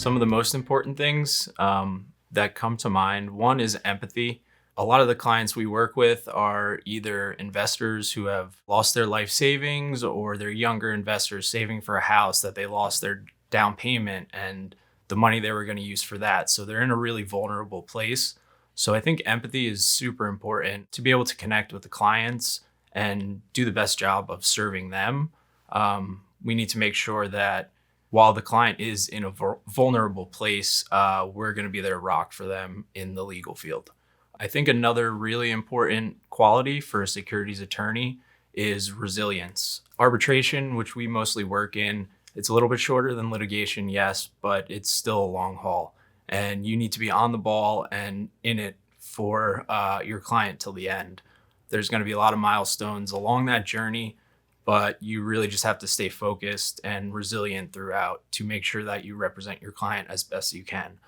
Some of the most important things that come to mind, one is empathy. A lot of the clients we work with are either investors who have lost their life savings, or they're younger investors saving for a house that they lost their down payment and the money they were going to use for that. So they're in a really vulnerable place. So I think empathy is super important to be able to connect with the clients and do the best job of serving them. We need to make sure that while the client is in a vulnerable place, we're going to be their rock for them in the legal field. I think another really important quality for a securities attorney is resilience. Arbitration, which we mostly work in, it's a little bit shorter than litigation, yes, but it's still a long haul. And you need to be on the ball and in it for your client till the end. There's going to be a lot of milestones along that journey, but you really just have to stay focused and resilient throughout to make sure that you represent your client as best you can.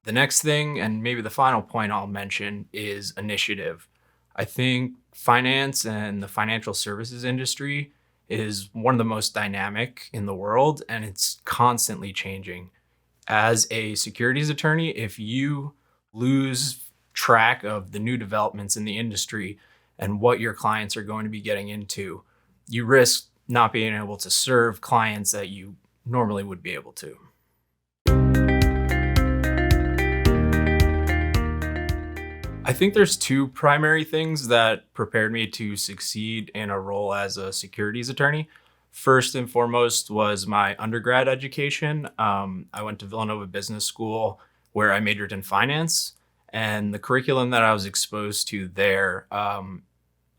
The next thing, and maybe the final point I'll mention, is initiative. I think finance and the financial services industry is one of the most dynamic in the world, and it's constantly changing. As a securities attorney, if you lose track of the new developments in the industry and what your clients are going to be getting into, you risk not being able to serve clients that you normally would be able to. I think there's two primary things that prepared me to succeed in a role as a securities attorney. First and foremost was my undergrad education. I went to Villanova Business School, where I majored in finance, and the curriculum that I was exposed to there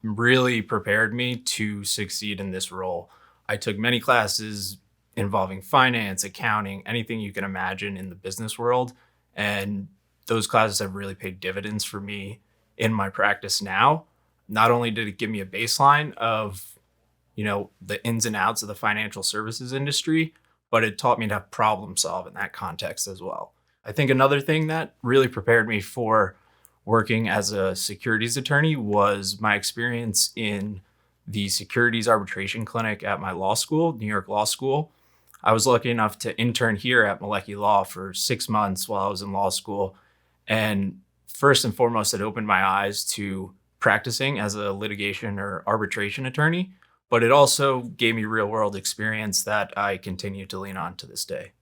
really prepared me to succeed in this role. I took many classes involving finance, accounting, anything you can imagine in the business world, and those classes have really paid dividends for me in my practice now. Not only did it give me a baseline of, the ins and outs of the financial services industry, but it taught me to problem solve in that context as well. I think another thing that really prepared me for working as a securities attorney was my experience in the Securities Arbitration Clinic at my law school, New York Law School. I was lucky enough to intern here at Malecki Law for 6 months while I was in law school. And first and foremost, it opened my eyes to practicing as a litigation or arbitration attorney, but it also gave me real world experience that I continue to lean on to this day.